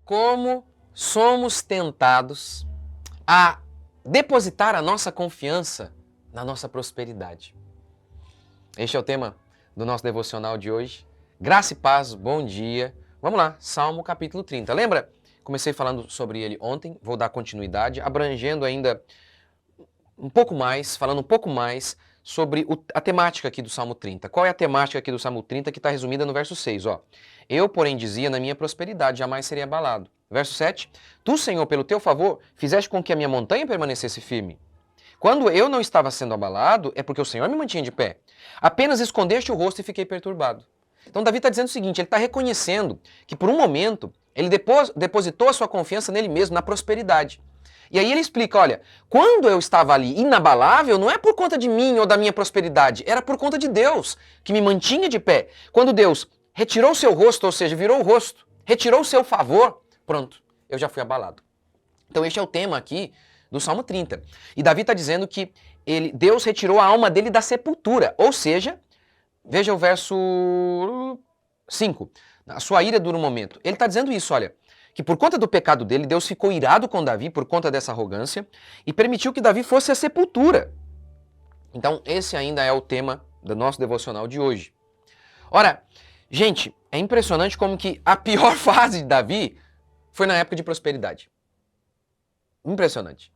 como somos tentados a depositar a nossa confiança na nossa prosperidade. Este é o tema do nosso devocional de hoje. Graça e paz, bom dia. Vamos lá, Salmo capítulo 30. Lembra? Comecei falando sobre ele ontem, vou dar continuidade, abrangendo ainda um pouco mais, falando um pouco mais sobre a temática aqui do Salmo 30. Qual é a temática aqui do Salmo 30 que está resumida no verso 6? Eu, porém, dizia, na minha prosperidade jamais seria abalado. Verso 7, Tu, Senhor, pelo teu favor, fizeste com que a minha montanha permanecesse firme. Quando eu não estava sendo abalado, é porque o Senhor me mantinha de pé. Apenas escondeste o rosto e fiquei perturbado. Então Davi está dizendo o seguinte, ele está reconhecendo que por um momento ele depositou a sua confiança nele mesmo, na prosperidade. E aí ele explica, olha, quando eu estava ali inabalável, não é por conta de mim ou da minha prosperidade, era por conta de Deus, que me mantinha de pé. Quando Deus retirou o seu rosto, ou seja, virou o rosto, retirou o seu favor, pronto, eu já fui abalado. Então este é o tema aqui do Salmo 30. E Davi está dizendo que Deus retirou a alma dele da sepultura, ou seja, veja o verso 5, a sua ira dura um momento. Ele está dizendo isso, olha, que por conta do pecado dele, Deus ficou irado com Davi por conta dessa arrogância e permitiu que Davi fosse à sepultura. Então, esse ainda é o tema do nosso devocional de hoje. Ora, gente, é impressionante como que a pior fase de Davi foi na época de prosperidade. Impressionante.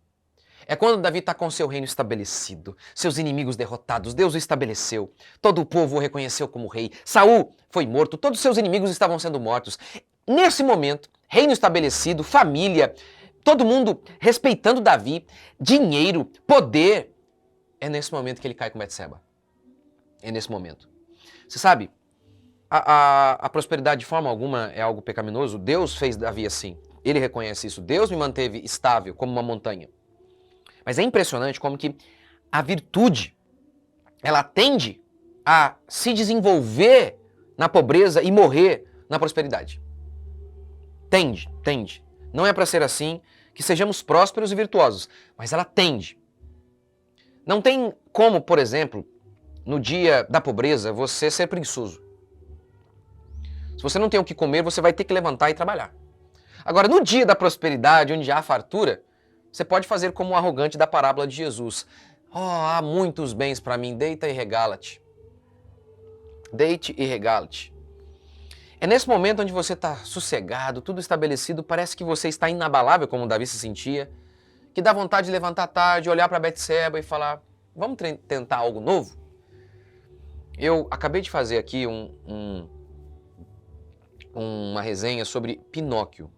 É quando Davi está com seu reino estabelecido, seus inimigos derrotados, Deus o estabeleceu, todo o povo o reconheceu como rei, Saul foi morto, todos os seus inimigos estavam sendo mortos. Nesse momento, reino estabelecido, família, todo mundo respeitando Davi, dinheiro, poder, é nesse momento que ele cai com Betseba. É nesse momento. Você sabe, a prosperidade de forma alguma é algo pecaminoso. Deus fez Davi assim. Ele reconhece isso. Deus me manteve estável como uma montanha. Mas é impressionante como que a virtude, ela tende a se desenvolver na pobreza e morrer na prosperidade. Tende. Não é para ser assim, que sejamos prósperos e virtuosos, mas ela tende. Não tem como, por exemplo, no dia da pobreza, você ser preguiçoso. Se você não tem o que comer, você vai ter que levantar e trabalhar. Agora, no dia da prosperidade, onde há fartura, você pode fazer como o arrogante da parábola de Jesus. Há muitos bens para mim, deita e regala-te. Deite e regala-te. É nesse momento onde você está sossegado, tudo estabelecido, parece que você está inabalável, como Davi se sentia, que dá vontade de levantar tarde, olhar para Betseba e falar, vamos tentar algo novo? Eu acabei de fazer aqui uma resenha sobre Pinóquio,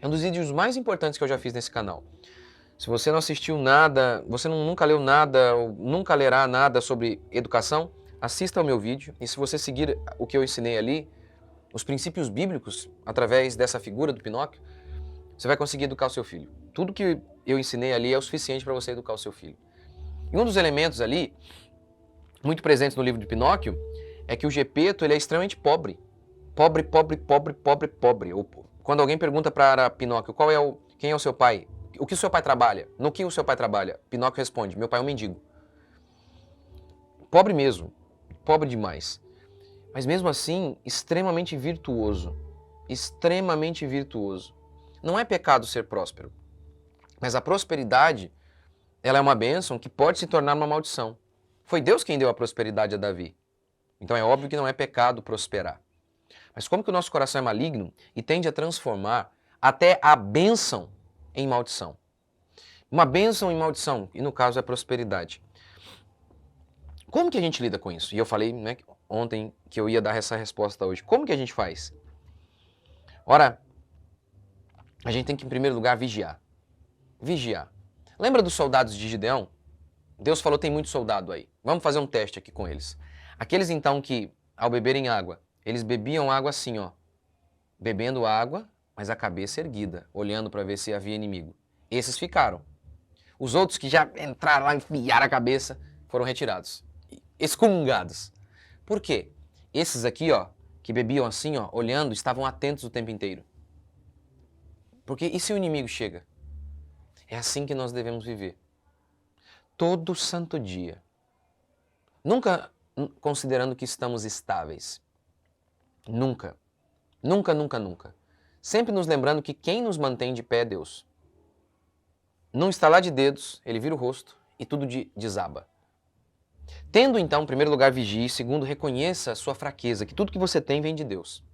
é um dos vídeos mais importantes que eu já fiz nesse canal. Se você não assistiu nada, você nunca leu nada, ou nunca lerá nada sobre educação, assista ao meu vídeo e se você seguir o que eu ensinei ali, os princípios bíblicos, através dessa figura do Pinóquio, você vai conseguir educar o seu filho. Tudo que eu ensinei ali é o suficiente para você educar o seu filho. E um dos elementos ali, muito presentes no livro de Pinóquio, é que o Gepeto ele é extremamente pobre. Pobre. Quando alguém pergunta para Pinóquio quem é o seu pai, o que o seu pai trabalha, no que o seu pai trabalha, Pinóquio responde, meu pai é um mendigo. Pobre mesmo, pobre demais. Mas mesmo assim, extremamente virtuoso. Extremamente virtuoso. Não é pecado ser próspero. Mas a prosperidade, ela é uma bênção que pode se tornar uma maldição. Foi Deus quem deu a prosperidade a Davi. Então é óbvio que não é pecado prosperar. Mas como que o nosso coração é maligno e tende a transformar até a bênção em maldição. Uma bênção em maldição, e no caso é prosperidade. Como que a gente lida com isso? E eu falei ontem que eu ia dar essa resposta hoje. Como que a gente faz? Ora, a gente tem que, em primeiro lugar, vigiar. Vigiar. Lembra dos soldados de Gideão? Deus falou, tem muito soldado aí. Vamos fazer um teste aqui com eles. Aqueles, então, que, ao beberem água, eles bebiam água assim, bebendo água, mas a cabeça erguida, olhando para ver se havia inimigo. Esses ficaram. Os outros que já entraram lá, enfiaram a cabeça, foram retirados. Excomungados. Por quê? Esses aqui, que bebiam assim, olhando, estavam atentos o tempo inteiro. Porque e se o inimigo chega? É assim que nós devemos viver. Todo santo dia. Nunca considerando que estamos estáveis. Nunca. Nunca. sempre nos lembrando que quem nos mantém de pé é Deus. Num estalar de dedos, ele vira o rosto e tudo desaba. Tendo então, em primeiro lugar, vigie, segundo, reconheça a sua fraqueza, que tudo que você tem vem de Deus.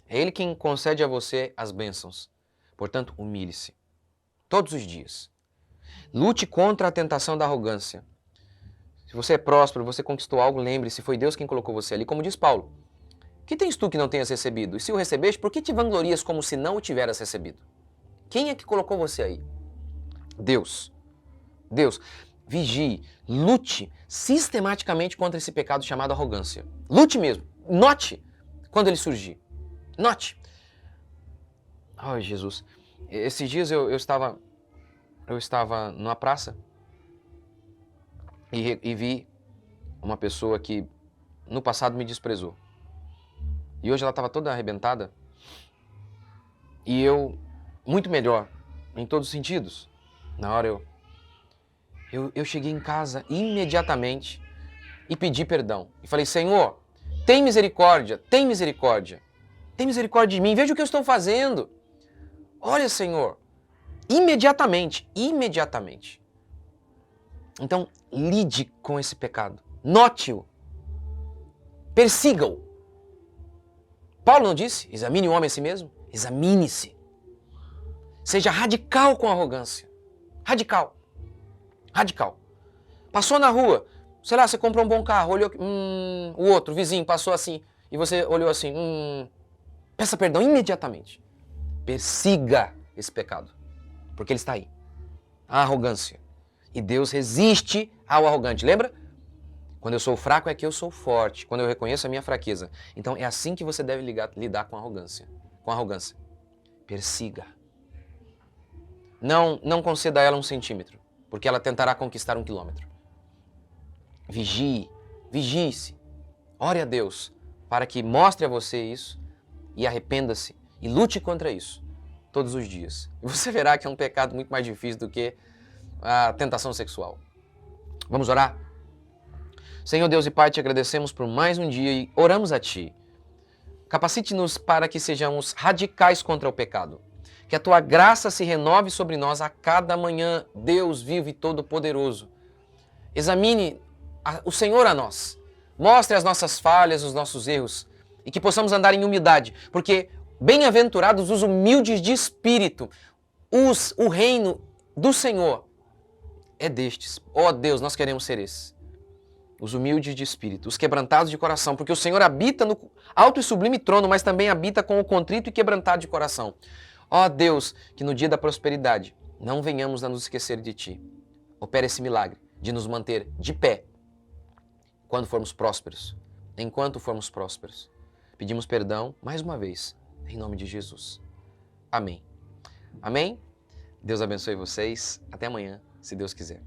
É Ele quem concede a você as bênçãos. Portanto, humilhe-se. Todos os dias. Lute contra a tentação da arrogância. Se você é próspero, você conquistou algo, lembre-se, foi Deus quem colocou você ali. Como diz Paulo, que tens tu que não tenhas recebido? E se o recebeste, por que te vanglorias como se não o tiveras recebido? Quem é que colocou você aí? Deus. Deus. Vigie, lute sistematicamente contra esse pecado chamado arrogância. Lute mesmo. Note quando ele surgir. Note. Ai, Jesus. Esses dias eu estava numa praça e vi uma pessoa que no passado me desprezou. E hoje ela estava toda arrebentada. E eu, muito melhor, em todos os sentidos. Na hora eu cheguei em casa imediatamente e pedi perdão. E falei, Senhor, tem misericórdia, tem misericórdia. Tem misericórdia de mim, veja o que eu estou fazendo. Olha, Senhor, imediatamente. Então, lide com esse pecado. Note-o. Persiga-o. Paulo não disse, examine o homem a si mesmo? Examine-se. Seja radical com a arrogância. Radical. Passou na rua, sei lá, você comprou um bom carro, olhou, o outro, o vizinho, passou assim, e você olhou assim, peça perdão imediatamente. Persiga esse pecado, porque ele está aí. A arrogância. E Deus resiste ao arrogante, lembra? Quando eu sou fraco é que eu sou forte, quando eu reconheço a minha fraqueza. Então é assim que você deve lidar com a arrogância. Persiga. Não conceda a ela 1 centímetro, porque ela tentará conquistar 1 quilômetro. Vigie-se. Ore a Deus para que mostre a você isso e arrependa-se e lute contra isso todos os dias. E você verá que é um pecado muito mais difícil do que a tentação sexual. Vamos orar? Senhor Deus e Pai, te agradecemos por mais um dia e oramos a Ti. Capacite-nos para que sejamos radicais contra o pecado. Que a Tua graça se renove sobre nós a cada manhã, Deus vivo e todo-poderoso. Examine o Senhor a nós. Mostre as nossas falhas, os nossos erros. E que possamos andar em humildade. Porque bem-aventurados os humildes de espírito. O reino do Senhor é destes. Ó Deus, nós queremos ser esses. Os humildes de espírito, os quebrantados de coração, porque o Senhor habita no alto e sublime trono, mas também habita com o contrito e quebrantado de coração. Ó Deus, que no dia da prosperidade não venhamos a nos esquecer de Ti. Opera esse milagre de nos manter de pé quando formos prósperos, enquanto formos prósperos. Pedimos perdão mais uma vez, em nome de Jesus. Amém. Amém? Deus abençoe vocês. Até amanhã, se Deus quiser.